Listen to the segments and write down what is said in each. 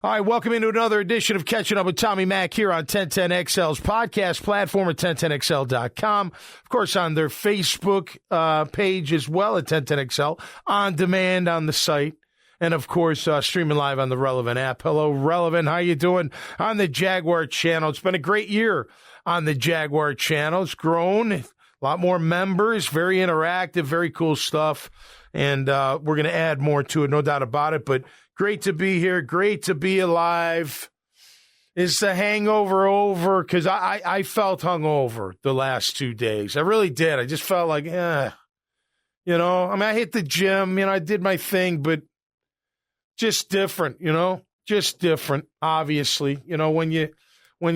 All right, welcome into another edition of Catching Up with Tommy Mack here on 1010XL's podcast platform at 1010XL.com. Of course, on their Facebook page as well at 1010XL, on demand on the site, and of course, streaming live on the Relevant app. Hello, Relevant. How you doing on the Jaguar channel? It's been a great year on the Jaguar channel. It's grown, a lot more members, very interactive, very cool stuff, and we're going to add more to it, no doubt about it, but great to be here. Great to be alive. Is the hangover over? Because I felt hungover the last 2 days. I really did. I just felt like, I hit the gym. I did my thing, but just different, just different, obviously. When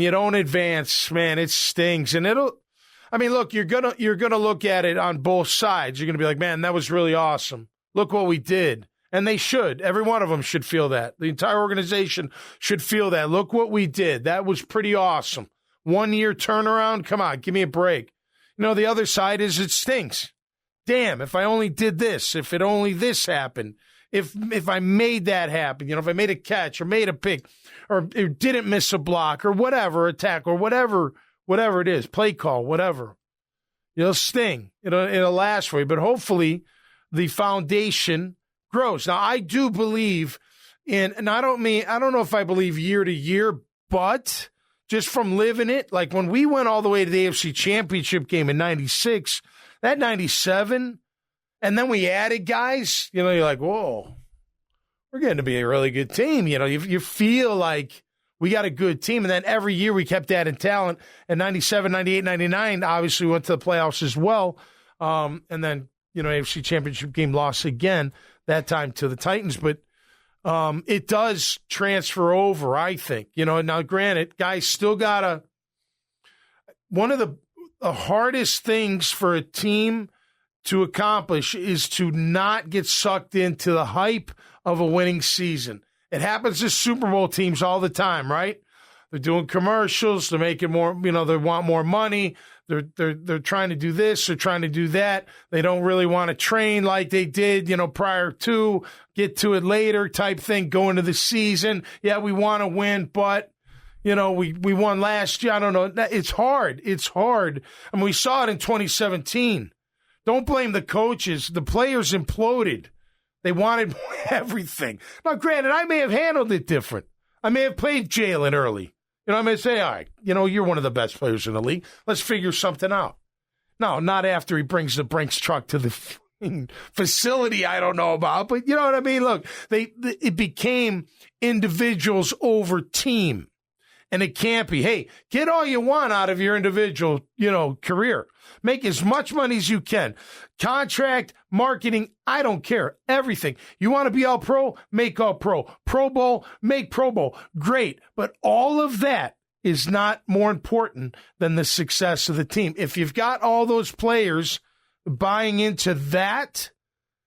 you don't advance, man, it stings. And look, you're gonna look at it on both sides. You're going to be like, man, that was really awesome. Look what we did. And they should. Every one of them should feel that. The entire organization should feel that. Look what we did. That was pretty awesome. 1 year turnaround. Come on, give me a break. The other side is it stinks. Damn, if I only did this, if it only this happened, if I made that happen, if I made a catch or made a pick or didn't miss a block or whatever, attack or whatever it is, play call, whatever. It'll sting. It'll last for you. But hopefully the foundation grows. Now, I do believe and I don't know if I believe year to year, but just from living it, like when we went all the way to the AFC Championship game in 96, that 97, and then we added guys, you're like, whoa, we're getting to be a really good team. You feel like we got a good team. And then every year we kept adding talent. And 97, 98, 99, obviously went to the playoffs as well. And then, AFC Championship game loss again, that time to the Titans. But it does transfer over, I think. Now granted, guys still got one of the hardest things for a team to accomplish is to not get sucked into the hype of a winning season. It happens to Super Bowl teams all the time, right? They're doing commercials. They're making more, they want more money. They're trying to do this. They're trying to do that. They don't really want to train like they did, prior to, get to it later type thing, go into the season. Yeah, we want to win, but, we won last year. I don't know. It's hard. It's hard. I mean, we saw it in 2017. Don't blame the coaches. The players imploded. They wanted everything. Now, granted, I may have handled it different. I may have played Jalen early. I may say, all right, you're one of the best players in the league. Let's figure something out. No, not after he brings the Brinks truck to the facility I don't know about, but you know what I mean? Look, it became individuals over team. And it can't be, hey, get all you want out of your individual, career. Make as much money as you can. Contract, marketing, I don't care. Everything. You want to be all pro? Make all pro. Pro Bowl? Make Pro Bowl. Great. But all of that is not more important than the success of the team. If you've got all those players buying into that,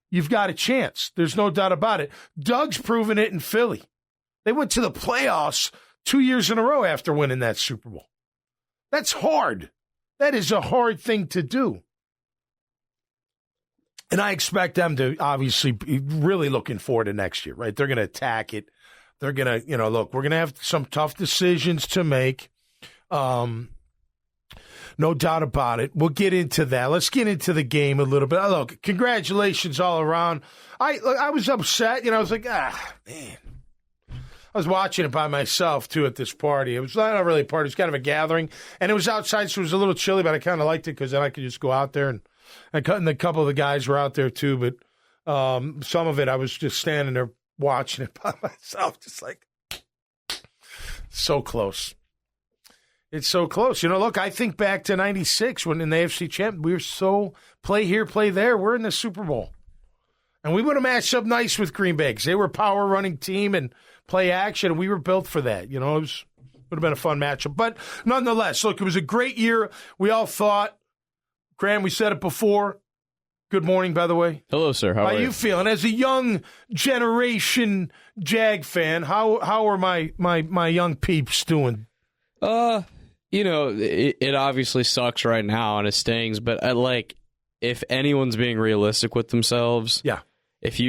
you've got a chance. There's no doubt about it. Doug's proven it in Philly. They went to the playoffs 2 years in a row after winning that Super Bowl. That's hard. That is a hard thing to do. And I expect them to obviously be really looking forward to next year, right? They're going to attack it. They're going to, look, we're going to have some tough decisions to make. No doubt about it. We'll get into that. Let's get into the game a little bit. Look, congratulations all around. I was upset. I was like, man. I was watching it by myself, too, at this party. It was not really a party. It was kind of a gathering. And it was outside, so it was a little chilly, but I kind of liked it because then I could just go out there. And a couple of the guys were out there, too. But some of it, I was just standing there watching it by myself, just like, so close. It's so close. Look, I think back to 96 when in the AFC Champ, we were so play here, play there. We're in the Super Bowl. And we would have matched up nice with Green Bay because they were a power-running team and play action, and we were built for that. It would have been a fun matchup. But nonetheless, look, it was a great year. We all thought, Graham, we said it before. Good morning, by the way. Hello, sir. How are you feeling? As a young generation Jag fan, how are my young peeps doing? It obviously sucks right now, and it stings, but if anyone's being realistic with themselves, yeah. If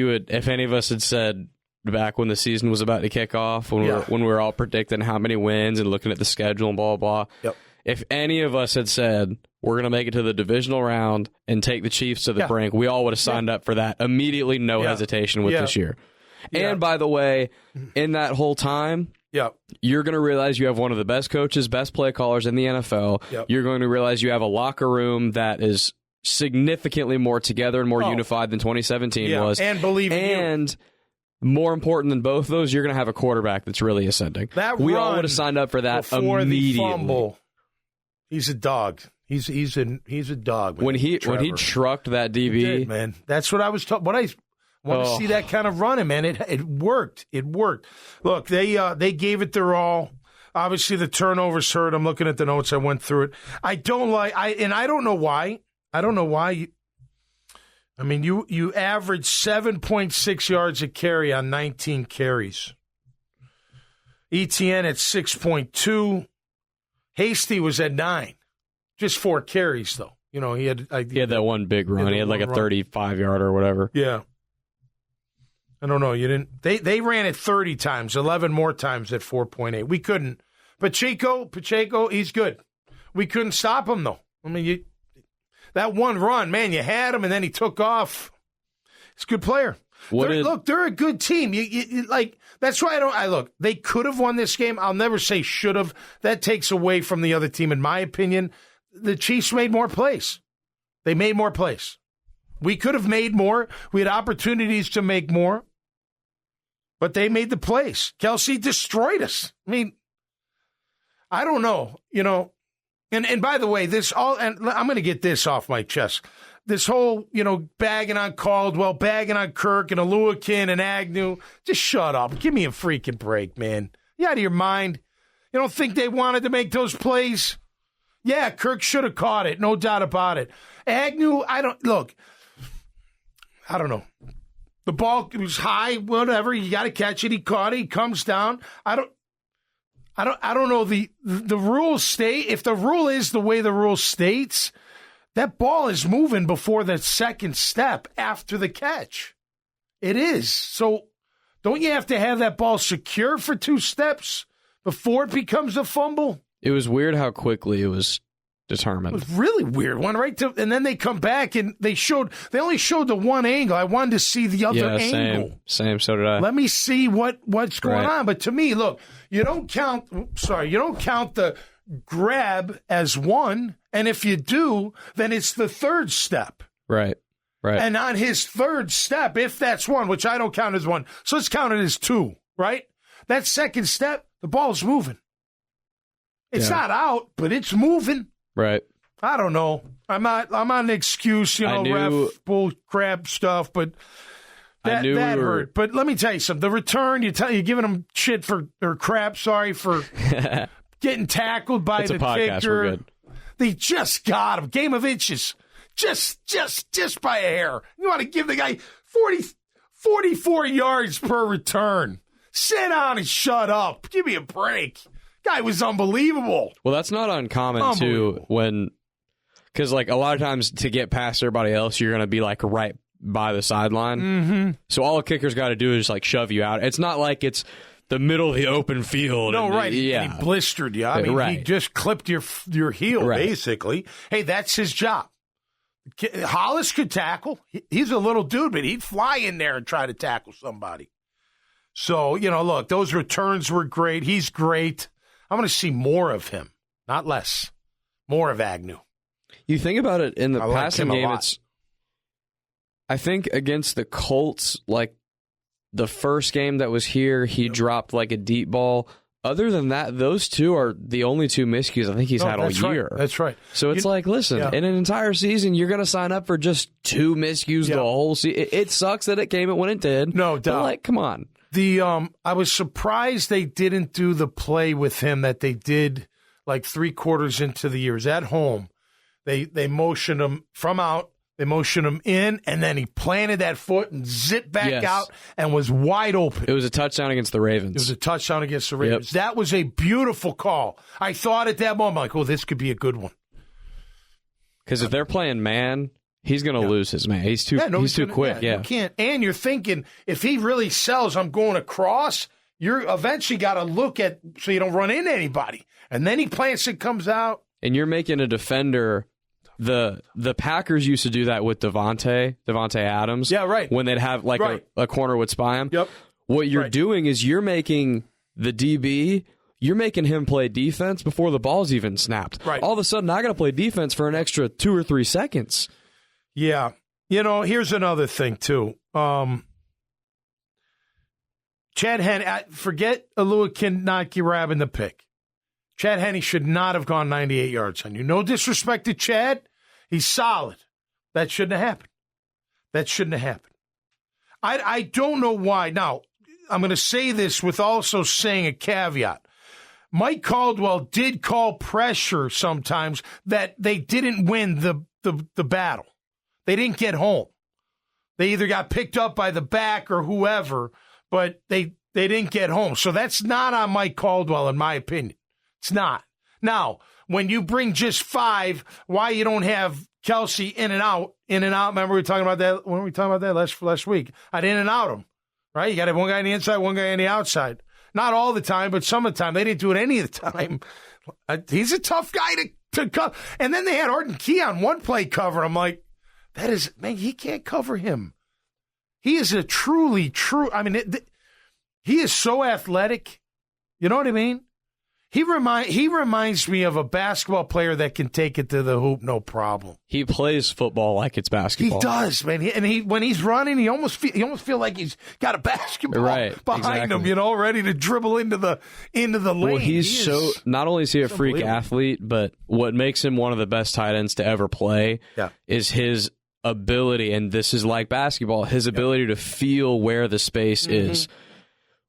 any of us had said back when the season was about to kick off, when we were all predicting how many wins and looking at the schedule and blah, blah, blah. Yep. If any of us had said, we're going to make it to the divisional round and take the Chiefs to the brink, we all would have signed up for that immediately, no hesitation with this year. Yeah. And by the way, in that whole time, you're going to realize you have one of the best coaches, best play callers in the NFL. Yep. You're going to realize you have a locker room that is significantly more together and more unified than 2017 was. And believe me. And more important than both of those, you're going to have a quarterback that's really ascending. We all would have signed up for that immediately. The fumble, he's a dog. He's a dog. Man. When he trucked that DB, he did, man. That's what I was talking. I want to see that kind of running, man. It worked. It worked. Look, they gave it their all. Obviously, the turnovers hurt. I'm looking at the notes. I went through it. I don't know why. I don't know why. I mean, you averaged 7.6 yards a carry on 19 carries. ETN at 6.2. Hasty was at 9. Just 4 carries, though. You know, he had that one big run. He had like a 35-yarder or whatever. Yeah. I don't know. You didn't. They ran it 30 times, 11 more times at 4.8. We couldn't. Pacheco, he's good. We couldn't stop him, though. I mean, that one run, man, you had him, and then he took off. He's a good player. Look, they're a good team. That's why look, they could have won this game. I'll never say should have. That takes away from the other team, in my opinion. The Chiefs made more plays. They made more plays. We could have made more. We had opportunities to make more. But they made the plays. Kelsey destroyed us. I mean, I don't know, you know. And by the way, and I'm going to get this off my chest. This whole, bagging on Caldwell, bagging on Kirk and Aluakin and Agnew. Just shut up. Give me a freaking break, man. You out of your mind? You don't think they wanted to make those plays? Yeah, Kirk should have caught it. No doubt about it. Agnew, I don't know. The ball was high, whatever. You got to catch it. He caught it. He comes down. I don't know. The rules state, if the rule is the way the rule states, that ball is moving before the second step after the catch. It is. So don't you have to have that ball secure for 2 steps before it becomes a fumble? It was weird how quickly it was determined. It was really weird. And then they come back and they only showed the one angle. I wanted to see the other angle. Same, so did I. Let me see what's going on. But to me, look, you don't count the grab as one, and if you do, then it's the third step. Right. And on his third step, if that's one, which I don't count as one, so let's count it as 2, right? That second step, the ball's moving. It's not out, but it's moving. Right. I don't know. I'm not an excuse, ref bull crap stuff, but that hurt. But let me tell you something. The return, you're giving them shit for getting tackled by the kicker. They just got him. Game of inches. Just by a hair. You want to give the guy 44 yards per return. Sit down and shut up. Give me a break. Guy was unbelievable. Well, that's not uncommon, too, because, a lot of times to get past everybody else, you're going to be, right by the sideline. Mm-hmm. So all a kicker's got to do is, shove you out. It's not like it's the middle of the open field. No, right. And he blistered you. I mean, he just clipped your heel, basically. Hey, that's his job. Hollis could tackle. He's a little dude, but he'd fly in there and try to tackle somebody. So, look, those returns were great. He's great. I want to see more of him, not less. More of Agnew. You think about it in the passing game, I think against the Colts, the first game that was here, he dropped a deep ball. Other than that, those two are the only 2 miscues I think he's had all year. That's right. So it's listen, in an entire season, you're going to sign up for just 2 miscues the whole season. It sucks that it came when it did. No doubt. But come on. I was surprised they didn't do the play with him that they did 3 quarters into the year. It was at home. They motioned him from out. They motioned him in, and then he planted that foot and zipped back out and was wide open. It was a touchdown against the Ravens. Yep. That was a beautiful call. I thought at that moment, this could be a good one. Because if they're playing man, he's going to lose his man. He's too quick. You can't. And you're thinking, if he really sells, I'm going across, you're eventually got to look at so you don't run into anybody. And then he plants it, comes out. And you're making a defender. The Packers used to do that with Devontae Adams. Yeah, right. When they'd have a corner would spy him. Yep. What you're doing is you're making the DB, you're making him play defense before the ball's even snapped. Right. All of a sudden, I got to play defense for an extra 2 or 3 seconds. Yeah. Here's another thing, too. Chad Henne, forget Aluakin not grabbing the pick. Chad Henne should not have gone 98 yards on you. No disrespect to Chad. He's solid. That shouldn't have happened. I don't know why. Now, I'm going to say this with also saying a caveat. Mike Caldwell did call pressure sometimes that they didn't win the battle. They didn't get home. They either got picked up by the back or whoever, but they didn't get home. So that's not on Mike Caldwell, in my opinion. It's not. Now, when you bring just 5, why you don't have Kelsey in and out? Remember we were talking about that when we talked about that last week. I'd in and out him, right? You got to have one guy on the inside, one guy on the outside. Not all the time, but some of the time. They didn't do it any of the time. He's a tough guy to cover. And then they had Arden Key on one play cover. I'm like, he can't cover him. He is a truly true. I mean, he is so athletic. You know what I mean? He reminds me of a basketball player that can take it to the hoop, no problem. He plays football like it's basketball. He does, man. When he's running, you almost feel like he's got a basketball behind him, ready to dribble into the lane. Well, he's not only is he a freak athlete, but what makes him one of the best tight ends to ever play is his ability, and this is like basketball, his ability to feel where the space is.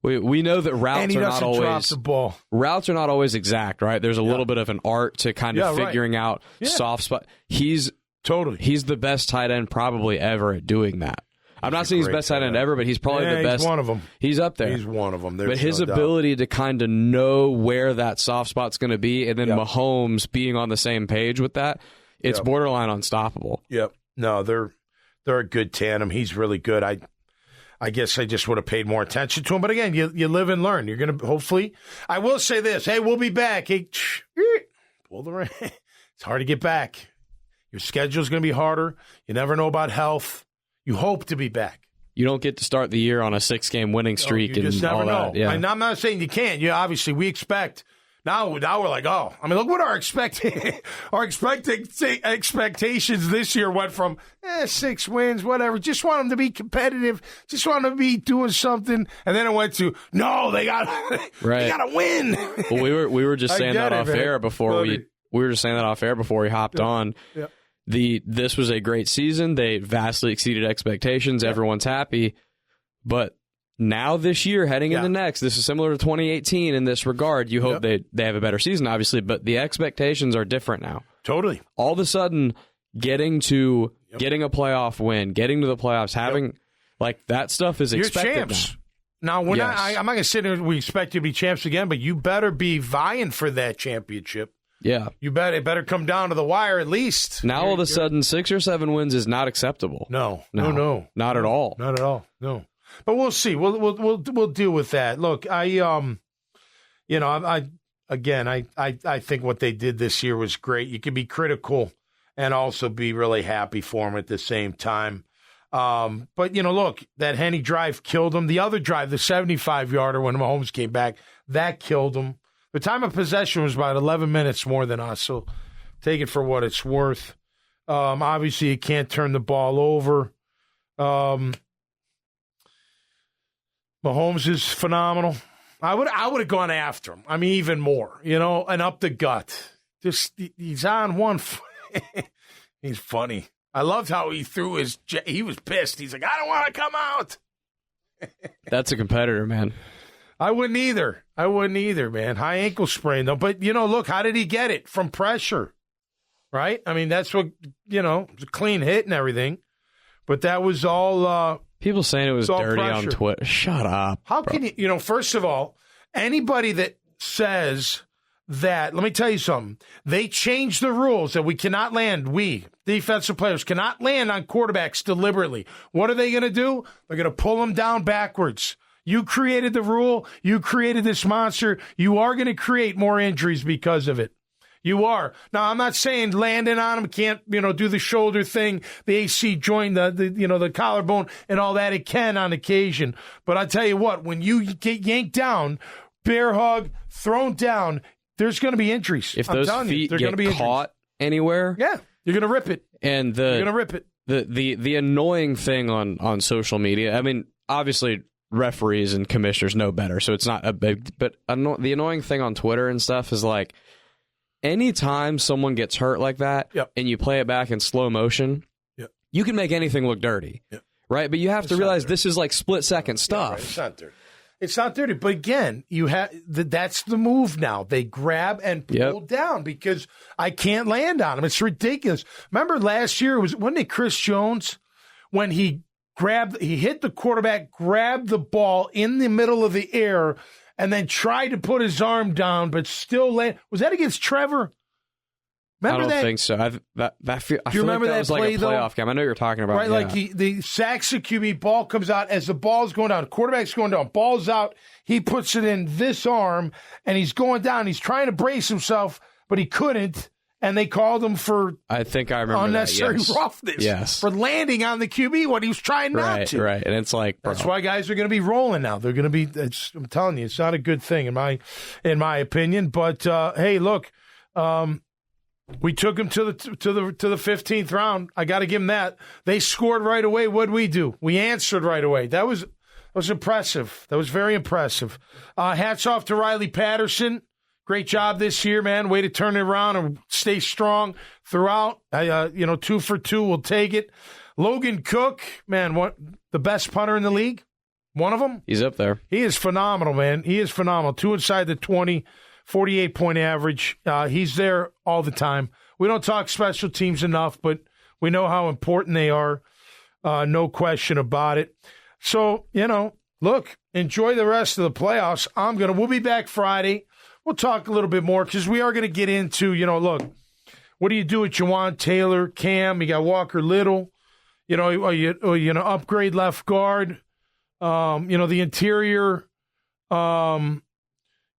We know that routes are not always exact, right? There's a little bit of an art to kind of figuring out soft spot. He's the best tight end probably ever at doing that. I'm not saying he's the best tight end ever, but he's probably the best. He's one of them. He's up there. He's one of them. But his ability to kind of know where that soft spot's going to be, and then Mahomes being on the same page with that, it's borderline unstoppable. Yep. No, they're a good tandem. He's really good. I guess I just would have paid more attention to him. But again, you live and learn. You're going to hopefully. I will say this. Hey, we'll be back. Hey, pull the ring. It's hard to get back. Your schedule's going to be harder. You never know about health. You hope to be back. You don't get to start the year on a 6-game winning streak. You just never know. Yeah. I'm not saying you can't. Obviously, we expect. Now we're like, look what our expectations this year went from 6 wins, whatever. Just want them to be competitive. Just want them to be doing something. And then it went to, no, they got to win. Well, we were just saying that off air before we were just saying that off air before we hopped on. Yeah. This was a great season. They vastly exceeded expectations. Yeah. Everyone's happy, but now this year, heading into next, this is similar to 2018 in this regard. You hope they have a better season, obviously, but the expectations are different now. Totally. All of a sudden, getting a playoff win, getting to the playoffs, having that stuff is expected. You're champs. Now, I'm not going to sit here and we expect you to be champs again, but you better be vying for that championship. Yeah. It better come down to the wire at least. Now, all of a sudden, 6 or 7 wins is not acceptable. No. Not at all. Not at all. No. But we'll see. We'll deal with that. Look, I think what they did this year was great. You can be critical and also be really happy for them at the same time. But look, that Henne drive killed them. The other drive, the 75-yarder when Mahomes came back, that killed them. The time of possession was about 11 minutes more than us. So take it for what it's worth. Obviously, you can't turn the ball over. Mahomes is phenomenal. I would have gone after him. I mean, even more, and up the gut. Just he's on one foot. He's funny. I loved how he threw he was pissed. He's like, I don't want to come out. That's a competitor, man. I wouldn't either, man. High ankle sprain, though. But, look, how did he get it? From pressure, right? I mean, that's what, it was a clean hit and everything. But that was all people saying it was dirty pressure on Twitter. Shut up. How can you, first of all, anybody that says that, let me tell you something, they changed the rules that we cannot land, defensive players, cannot land on quarterbacks deliberately. What are they going to do? They're going to pull them down backwards. You created the rule. You created this monster. You are going to create more injuries because of it. You are. Now, I'm not saying landing on them can't, do the shoulder thing, the AC joint, the collarbone and all that. It can on occasion. But I tell you what, when you get yanked down, bear hug, thrown down, there's going to be injuries. If those feet get caught anywhere, yeah, you're going to rip it. And you're going to rip it. The annoying thing on social media, I mean, obviously referees and commissioners know better, so it's not a big. But the annoying thing on Twitter and stuff is like, anytime someone gets hurt like that, and you play it back in slow motion, you can make anything look dirty, right? But you have to realize this is like split-second stuff. Right. It's not dirty. It's not dirty. But again, that's the move now. They grab and pull down because I can't land on them. It's ridiculous. Remember last year, wasn't it Chris Jones when he hit the quarterback, grabbed the ball in the middle of the air, and then tried to put his arm down, but still land. Was that against Trevor? Remember I don't think so. I feel like that was like a playoff game. I know what you're talking about. Right, like the sacks the QB, ball comes out as the ball's going down. Quarterback's going down. Ball's out. He puts it in this arm, and he's going down. He's trying to brace himself, but he couldn't, and they called him for I think I remember unnecessary roughness for landing on the QB when he was trying not to. Right, and it's like, bro. That's why guys are going to be rolling now. They're going to be. I'm telling you, it's not a good thing in my opinion. But hey, look. We took them to the 15th round. I got to give them that. They scored right away. What'd we do? We answered right away. That was impressive. That was very impressive. Hats off to Riley Patterson. Great job this year, man. Way to turn it around and stay strong throughout. 2 for 2. We'll take it. Logan Cook, man, the best punter in the league. One of them. He's up there. He is phenomenal, man. He is phenomenal. 2 inside the 20. 48-point average. He's there all the time. We don't talk special teams enough, but we know how important they are. No question about it. So, look, enjoy the rest of the playoffs. We'll be back Friday. We'll talk a little bit more because we are going to get into, look, what do you do with Jawan Taylor, Cam? You got Walker Little. You upgrade left guard. The interior.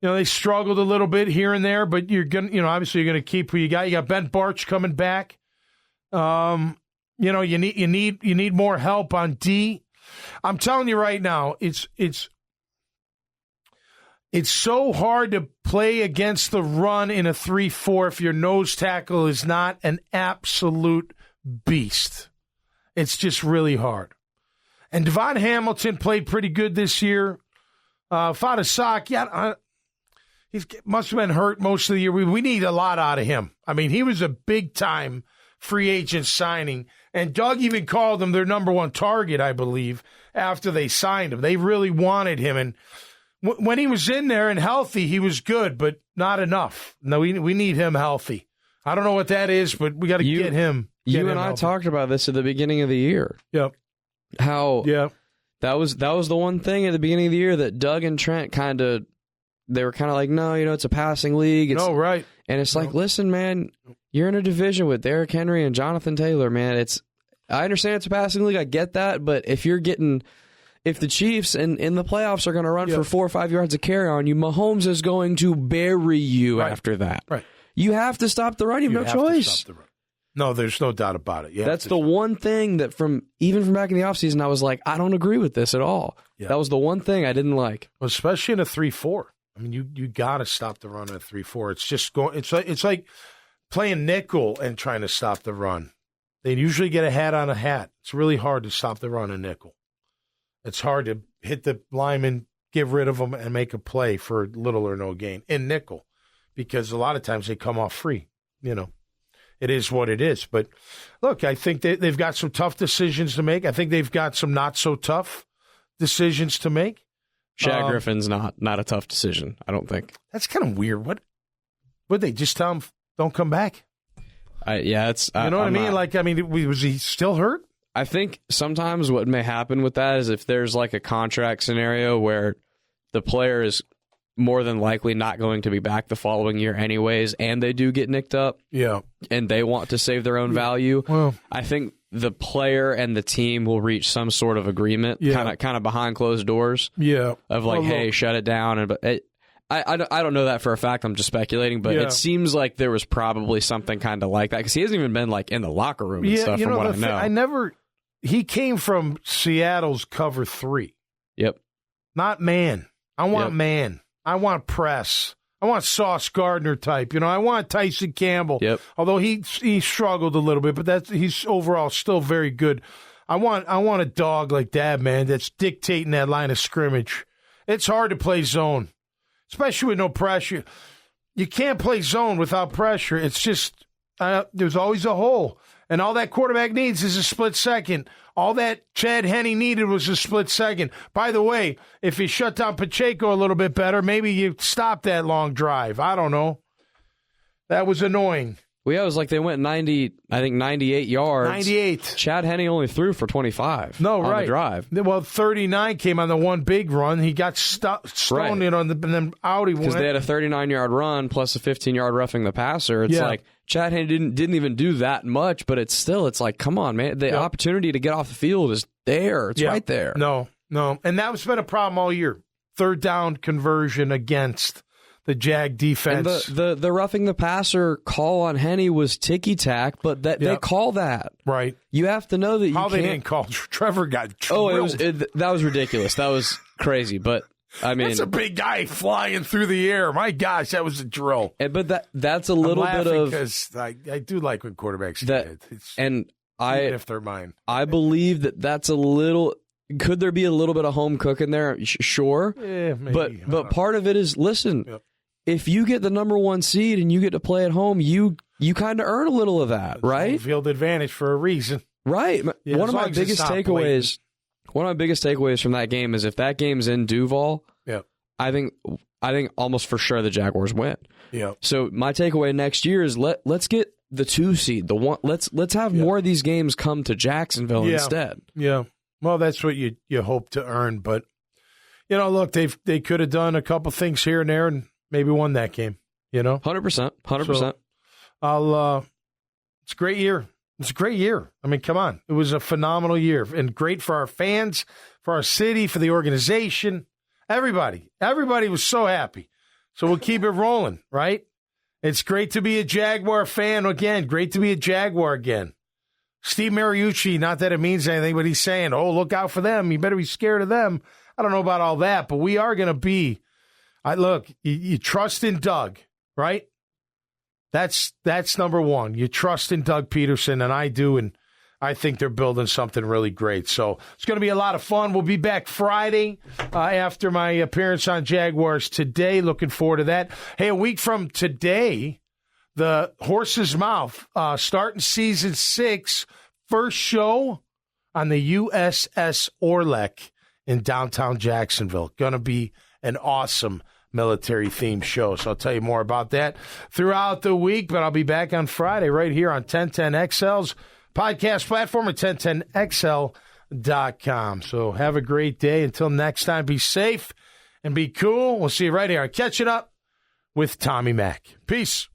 They struggled a little bit here and there, but you're going to, obviously you're going to keep who you got. You got Ben Barch coming back. You need more help on D. I'm telling you right now, it's so hard to play against the run in a 3-4 if your nose tackle is not an absolute beast. It's just really hard. And Devon Hamilton played pretty good this year. Fadasak, he must have been hurt most of the year. We need a lot out of him. I mean, he was a big-time free agent signing, and Doug even called him their number one target, I believe, after they signed him. They really wanted him, and when he was in there and healthy, he was good, but not enough. No, we need him healthy. I don't know what that is, but we got to get him. You and I talked about this at the beginning of the year. Yep. That was the one thing at the beginning of the year that Doug and Trent they were kind of like, no, it's a passing league. Right. And it's like, listen, man, you're in a division with Derrick Henry and Jonathan Taylor, man. I understand it's a passing league. I get that. But if the Chiefs in the playoffs are going to run for 4 or 5 yards of carry on you, Mahomes is going to bury you after that. Right. You have to stop the run. You have no choice. No, there's no doubt about it. That's the one thing that even from back in the offseason, I was like, I don't agree with this at all. Yeah. That was the one thing I didn't like. Well, especially in a 3-4. I mean, you got to stop the run at 3-4. It's just it's like playing nickel and trying to stop the run. They usually get a hat on a hat. It's really hard to stop the run in nickel. It's hard to hit the lineman, get rid of them, and make a play for little or no gain in nickel because a lot of times they come off free. It is what it is. But look, I think they've got some tough decisions to make. I think they've got some not so tough decisions to make. Shaq Griffin's not a tough decision, I don't think. That's kind of weird. What would they just tell him don't come back? It's you know what I mean? Was he still hurt? I think sometimes what may happen with that is if there's like a contract scenario where the player is more than likely not going to be back the following year anyways, and they do get nicked up, and they want to save their own value, well, I think the player and the team will reach some sort of agreement, kind of behind closed doors, of like, hey, shut it down. And I don't know that for a fact. I'm just speculating, but it seems like there was probably something kind of like that because he hasn't even been like in the locker room and stuff. From what I know, he came from Seattle's cover 3. Yep, not man. I want man. I want press. I want Sauce Gardner type. I want Tyson Campbell. Yep. Although he struggled a little bit, but he's overall still very good. I want a dog like that, man, that's dictating that line of scrimmage. It's hard to play zone, especially with no pressure. You can't play zone without pressure. It's just there's always a hole. And all that quarterback needs is a split second. All that Chad Henne needed was a split second. By the way, if you shut down Pacheco a little bit better, maybe you stop that long drive. I don't know. That was annoying. Well, yeah, it was like they went 98 yards. 98. Chad Henne only threw for 25 on the drive. Well, 39 came on the one big run. He got stoned in and then out he went. Because they had a 39-yard run plus a 15-yard roughing the passer. It's like Chad Henne didn't even do that much, but it's like, come on, man. The opportunity to get off the field is there. It's right there. No. And that's been a problem all year. Third down conversion against the Jag defense. And the roughing the passer call on Henne was ticky-tack, but they call that. Right. You have to know that you can't. They didn't call. Trevor got drilled. That was ridiculous. That was crazy, but I mean, that's a big guy flying through the air. My gosh, that was a drill. But that's a little bit of because I do like when quarterbacks get it. And even if they're mine, I believe that's a little. Could there be a little bit of home cooking there? Sure, maybe. But part of it is listen. If you get the number 1 seed and you get to play at home, you kind of earn a little of that, right? Field advantage for a reason, right? One of my biggest takeaways from that game is if that game's in Duval, I think almost for sure the Jaguars win. Yeah. So my takeaway next year is let's get the 2 seed, the one. Let's have more of these games come to Jacksonville instead. Yeah. Well, that's what you hope to earn, but look, they could have done a couple things here and there and maybe won that game. 100%. So it's a great year. It's a great year. I mean, come on. It was a phenomenal year and great for our fans, for our city, for the organization. Everybody was so happy. So we'll keep it rolling, right? It's great to be a Jaguar fan again. Great to be a Jaguar again. Steve Mariucci, not that it means anything, but he's saying, look out for them. You better be scared of them. I don't know about all that, but we are going to be. Look, you trust in Doug, right? That's number one. You trust in Doug Peterson, and I do, and I think they're building something really great. So it's going to be a lot of fun. We'll be back Friday after my appearance on Jaguars Today. Looking forward to that. Hey, a week from today, the Horse's Mouth, starting season 6, first show on the USS Orleck in downtown Jacksonville. Going to be an awesome military-themed show. So I'll tell you more about that throughout the week, but I'll be back on Friday right here on 1010XL's podcast platform at 1010XL.com. So have a great day. Until next time, be safe and be cool. We'll see you right here on Catching Up with Tommy Mack. Peace.